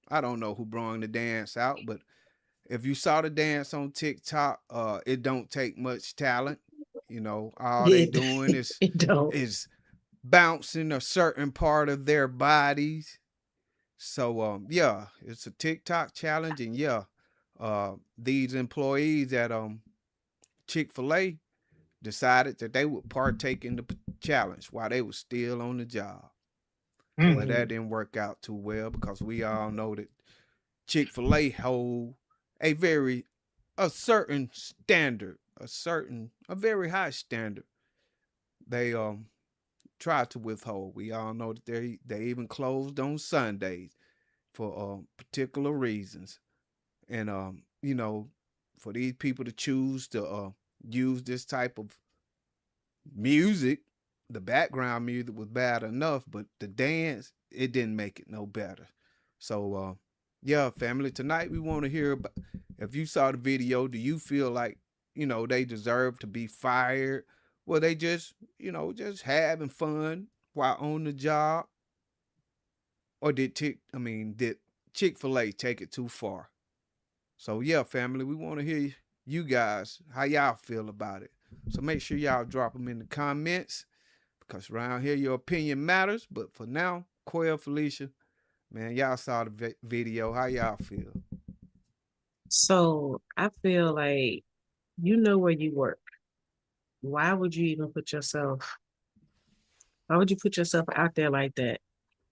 I don't know who brought the dance out, but if you saw the dance on TikTok, it don't take much talent. All they It, doing is it don't. is bouncing a certain part of their bodies. So yeah, it's a TikTok challenge, and yeah, these employees at Chick-fil-A decided that they would partake in the challenge while they were still on the job. Mm. But that Mm. didn't work out too well because we all know that Chick-fil-A hold a very a certain standard, a very high standard. They try to withhold. We all know that they even closed on Sundays for particular reasons. And for these people to choose to use this type of music, the background music was bad enough, but the dance, it didn't make it no better. So yeah, family, tonight we want to hear about, if you saw the video, do you feel like, they deserve to be fired? Well, they just, just having fun while on the job? Or did Chick-fil-A take it too far? So yeah, family, we want to hear you guys how y'all feel about it. So make sure y'all drop them in the comments because around here your opinion matters. But for now, Quail, Felicia, man, y'all saw the video. How y'all feel? So I feel like you know where you work. Why would you even put yourself? Why would you put yourself out there like that?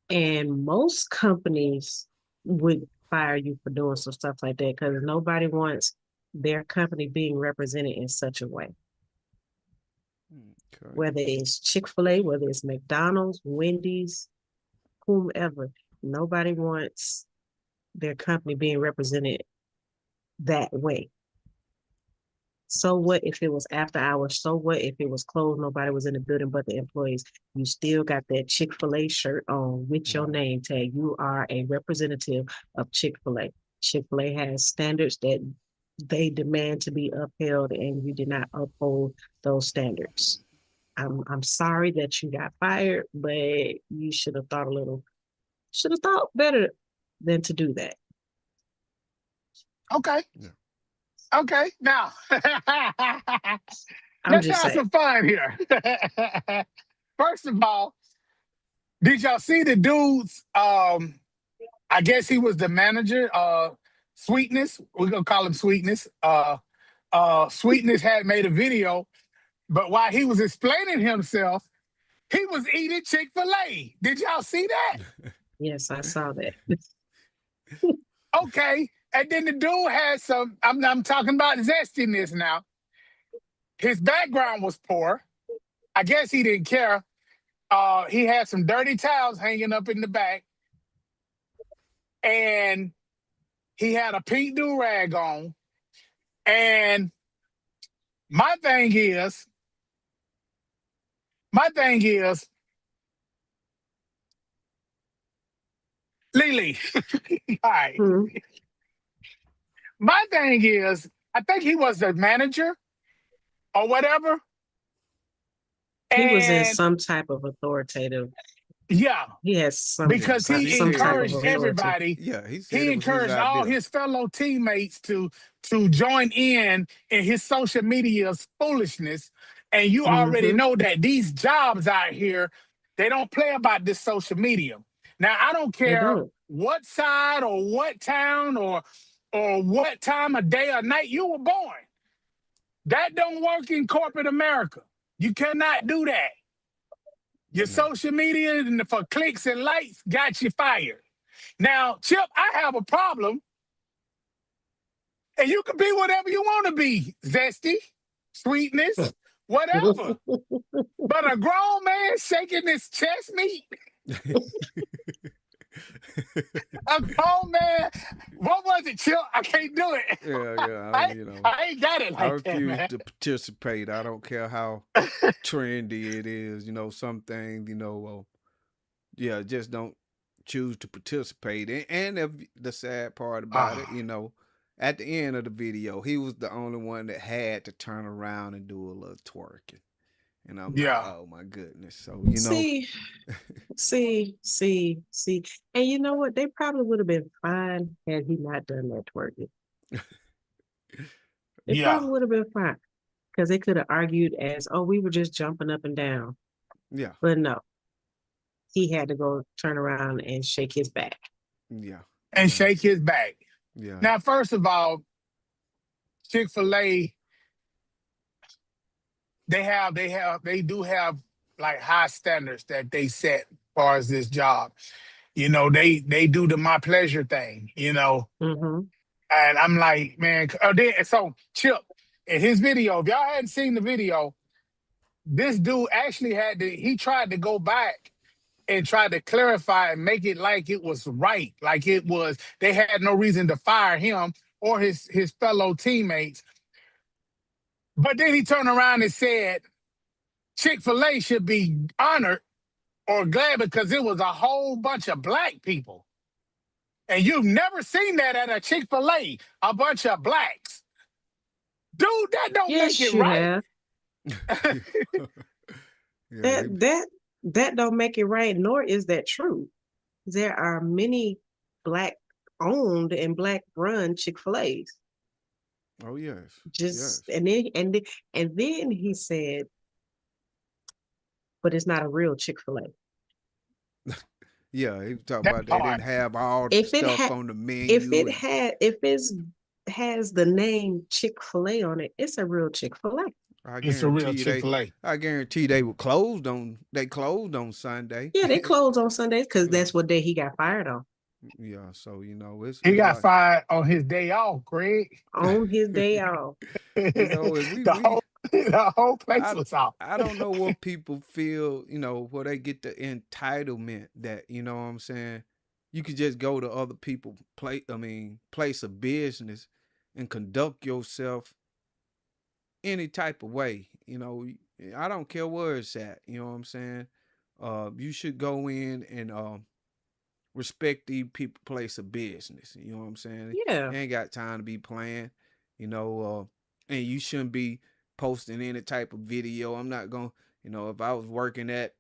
And most companies would fire you for doing some stuff like that because nobody wants their company being represented in such a way. Okay. Whether it's Chick-fil-A, whether it's McDonald's, Wendy's, whomever, nobody wants their company being represented that way. So what if it was after hours? So what if it was closed? Nobody was in the building but the employees. You still got that Chick-fil-A shirt on with your Right. name tag. You are a representative of Chick-fil-A. Chick-fil-A has standards that they demand to be upheld, and you did not uphold those standards. I'm sorry that you got fired, but you should have thought better than to do that. Okay. Yeah. Okay. Now, I'm let's just have saying. some fun here. First of all, did y'all see the dude's? I guess he was the manager. Sweetness. We're gonna call him Sweetness. Sweetness had made a video, but while he was explaining himself, he was eating Chick Fil A. Did y'all see that? Yes, I saw that. Okay. And then the dude had some. I'm talking about zestiness now. His background was poor. I guess he didn't care. He had some dirty towels hanging up in the back, and he had a pink do rag on. And my thing is, my thing is, Lily. All right. Hmm. My thing is, I think he was the manager or whatever. He was in And some type of authoritative. yeah, He has Yeah, because because he he some said it type of was encouraged his. authority. everybody. Yeah, he said He it was his encouraged all idea. his fellow teammates to join in his social media's foolishness. And you already Mm-hmm. know that these jobs out here, they don't play about this social media. Now, I don't They care don't. what side or what town or what time of day or night you were born. That don't work in corporate America. You cannot do that. Your No. social media and for clicks and likes got you fired. Now, Chip, I have a problem, and you can be whatever you want to be, zesty, sweetness, whatever. But a grown man shaking his chest meat, a grown man, what was it, Chip? I can't do it. Yeah, yeah. I, I ain't got it I like that, refuse man. to participate. I don't care how trendy it is. Some things, yeah, just don't choose to participate. And if the sad part about it, Ah, at the end of the video, he was the only one that had to turn around and do a little twerking. And I'm like, Yeah. oh my goodness. So, See, see. And you know what? They probably would have been fine had he not done that twerking. They Yeah. probably would have been fine because they could have argued as, oh, we were just jumping up and down. yeah, But no, he had to go turn around and shake his back. yeah, And yeah, shake his back. yeah, Now, first of all, Chick-fil-A, they do have like high standards that they set as far as this job. They do the my pleasure thing. Mm-hmm. And I'm like, man, so Chip, in his video, if y'all hadn't seen the video, this dude actually he tried to go back and try to clarify and make it like it was right. Like they had no reason to fire him or his fellow teammates. But then he turned around and said Chick-fil-A should be honored or glad because it was a whole bunch of black people. And you've never seen that at a Chick-fil-A, a bunch of blacks. Dude, that don't make it Yes, you right. have. yeah. That They, that that don't make it right, nor is that true. There are many black owned and black run Chick-fil-A's. oh yes, yes. Just and then he said, but it's not a real Chick-fil-A. Yeah, he was talking That about they part. didn't have all the If it stuff had on the if menu it and had if it's has the name Chick-fil-A on it, it's a real Chick-fil-A. I It's a real guarantee you Chick-fil-A. I guarantee they closed on Sunday. Yeah, they close on Sundays because Yeah. that's what day he got fired on. Yeah, so He it's got like, fired on his day off, Greg. On his day off. and the whole the whole place I was off. I don't know what people feel, where they get the entitlement that, what I'm saying, you could just go to other people place of business and conduct yourself any type of way. I don't care where it's at, you know what I'm saying? You should go in and respect these people place of business. You know what I'm saying? Yeah. They ain't got time to be playing, and you shouldn't be posting any type of video. I'm not gonna, if I was working at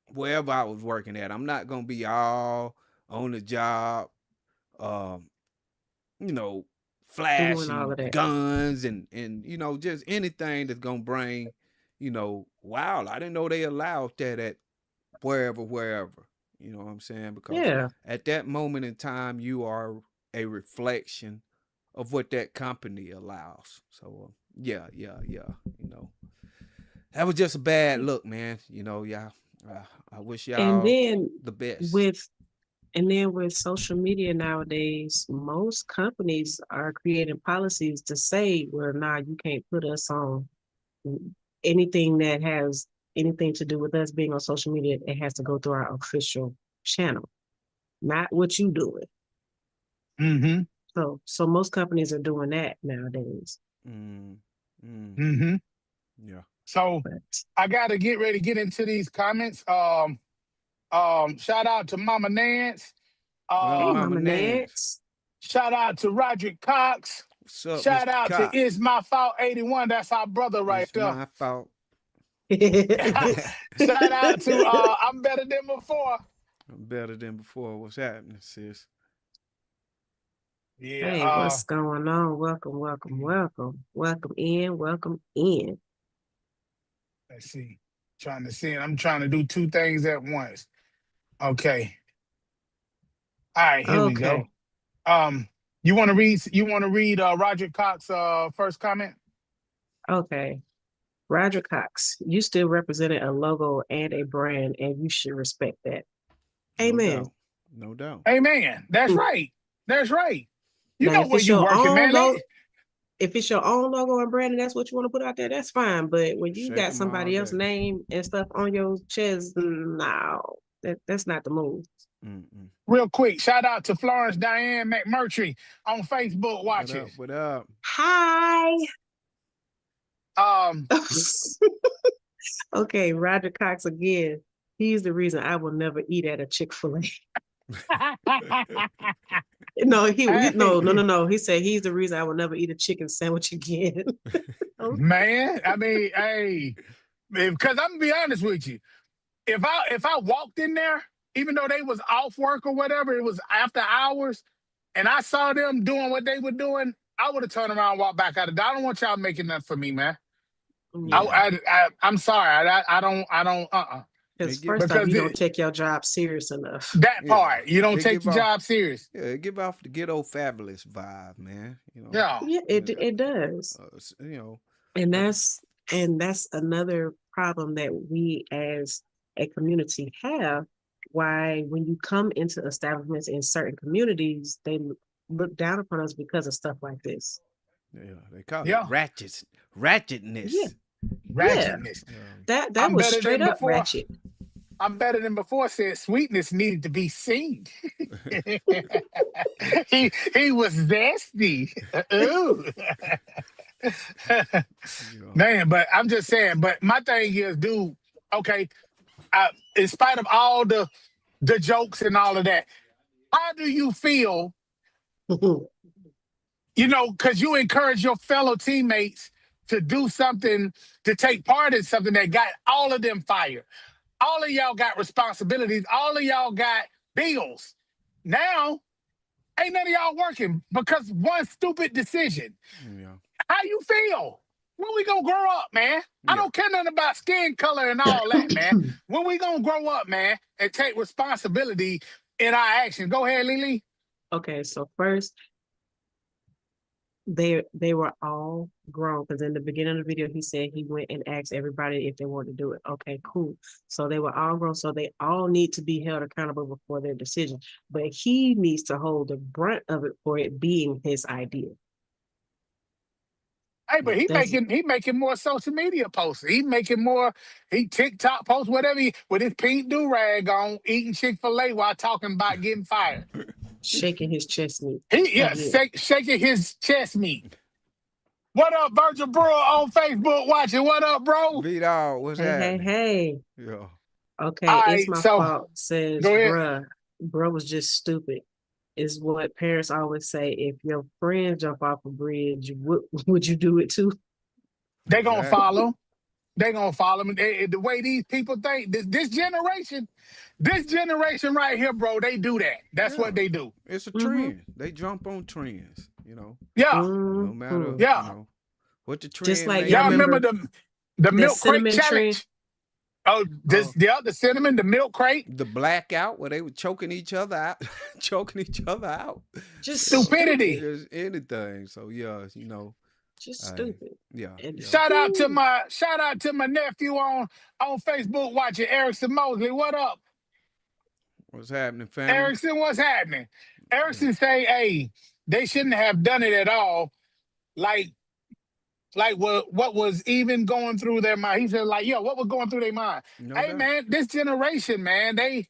wherever I was working at, I'm not gonna be all on the job, um, you know, Doing all flashing of that. guns and just anything that's gonna bring, wow, I didn't know they allowed that at wherever. You know what I'm saying? Because Yeah. at that moment in time, you are a reflection of what that company allows. So yeah. That was just a bad look, man. Yeah. I wish And y'all then the best. with with social media nowadays, most companies are creating policies to say, well, nah, you can't put us on anything that has anything to do with us being on social media. It has to go through our official channel, not what you doing. Mm-hmm. So most companies are doing that nowadays. Mm, mm, Mm-hmm. yeah. So But I gotta get ready to get into these comments. Shout out to Mama Nance. hey, Um, Mama Mama Nance. Nance. Shout out to Roderick Cox. What's up, Shout Mr. out to Cox? It's My Fault 81. That's our brother right It's there. my fault. Shout out to I'm Better Than Before. I'm better than before. What's happening, sis? Yeah. Hey, what's going on? Welcome. Welcome in. Welcome in. Let's see. Trying to see. I'm trying to do two things at once. Okay. All right, here we go. Okay. You want to read Roger Cox's first comment? Okay. Roger Cox, you still represented a logo and a brand, and you should respect that. No Amen. doubt. No doubt. Hey man, that's Mm. right. That's right. You Now, know where you working, man. if it's your own logo and brand, and that's what you want to put out there, that's fine. But when you Shake got 'em all somebody else's day. name and stuff on your chest, no, that's not the move. Mm-mm. Real quick, shout out to Florence Diane McMurtry on Facebook watching. What up? Hi. Um, Okay, Roger Cox again. He's the reason I will never eat at a Chick-fil-A. No, no. He said he's the reason I will never eat a chicken sandwich again. man, I mean, hey, Because I'm gonna be honest with you, if I walked in there, even though they was off work or whatever, it was after hours, and I saw them doing what they were doing, I would have turned around and walked back out of there. I don't want y'all making that for me, man. Yeah. Yeah. I'm sorry. I don't. Because It give first off, Because you don't take your job serious enough. that yeah. part, you don't It take give the off job serious. yeah, it give off the ghetto fabulous vibe, man. You know. Yeah. Yeah, it does. You know. And Uh, that's another problem that we as a community have. Why when you come into establishments in certain communities, they look down upon us because of stuff like this. yeah, they call it Yeah. Yeah, ratchetness. yeah. Ratchetness. That I'm was better straight than up before. ratchet. I'm better than before. Said sweetness needed to be seen. he was zesty. Ooh. You know. Man, but I'm just saying. But my thing is, dude. Okay, in spite of all the jokes and all of that, how do you feel? Because you encourage your fellow teammates to do something, to take part in something that got all of them fired. All of y'all got responsibilities. All of y'all got bills. Now, ain't none of y'all working because one stupid decision. Yeah. How you feel? When we gonna grow up, man? I Yeah. don't care nothing about skin color and all that, man. When we gonna grow up, man, and take responsibility in our actions? Go ahead, Lily. Okay, so first they were all grown because in the beginning of the video he said he went and asked everybody if they wanted to do it. Okay, cool. So they were all grown, so they all need to be held accountable before their decision. But he needs to hold the brunt of it for it being his idea. Hey, but That's he making more social media posts. He TikTok posts, whatever with his pink do rag on, eating Chick-fil-A while talking about getting fired. shaking his chest meat Yes, again. shaking his chest meat. What up, Virgil Brewer on Facebook watching? What up, bro? V-Dog, what's Hey, hey, happening? hey. Yeah. Okay, All it's right, my so fault. Says, go ahead. bruh was just stupid. Is what parents always say. If your friend jump off a bridge, would you do it too? They gonna Exactly. follow. They gonna follow me. The way these people think, this generation right here, bro, they do that. That's Yeah. what they do. It's a Mm-hmm. trend. They jump on trends, you know. Yeah, No matter, Mm-hmm. yeah. what the Just trend like may y'all Y'all be. remember remember the that milk crate cinnamon trend? challenge? Oh, Uh the cinnamon, the milk crate, the blackout where they were choking each other out, choking each other out. Just stupidity. stupid. Just anything. So yeah, Just I stupid. yeah, And yeah. Shout out to my nephew on Facebook watching Erickson Mosley. What up, What's happening, family? Erickson? What's happening? Yeah. Erickson say, hey, they shouldn't have done it at all. Like what was even going through their mind. He said, like, yo, what was going through their mind? No Hey doubt. man, this generation, man, they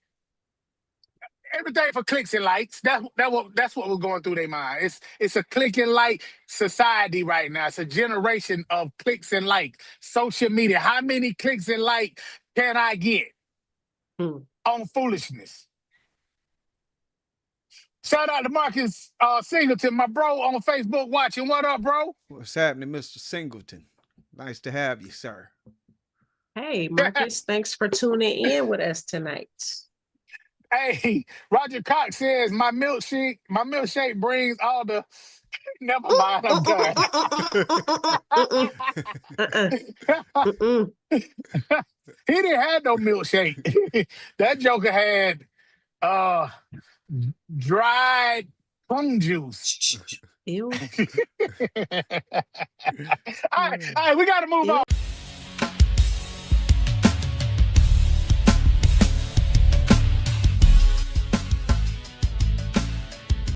everything for clicks and likes. That's what was going through their mind. It's a click and like society right now. It's a generation of clicks and like social media. How many clicks and like can I get hmm. on foolishness? Shout out to Marcus Singleton, my bro on Facebook watching. What up, bro? What's happening, Mr. Singleton? Nice to have you, sir. Hey, Marcus, thanks for tuning in with us tonight. Hey, Roger Cox says my milkshake brings all the. Never mind, I'm done. Mm-mm, uh-uh, mm-mm. He didn't have no milkshake. That joker had uh dried prune juice. Ew, All right, we got to move on. ew.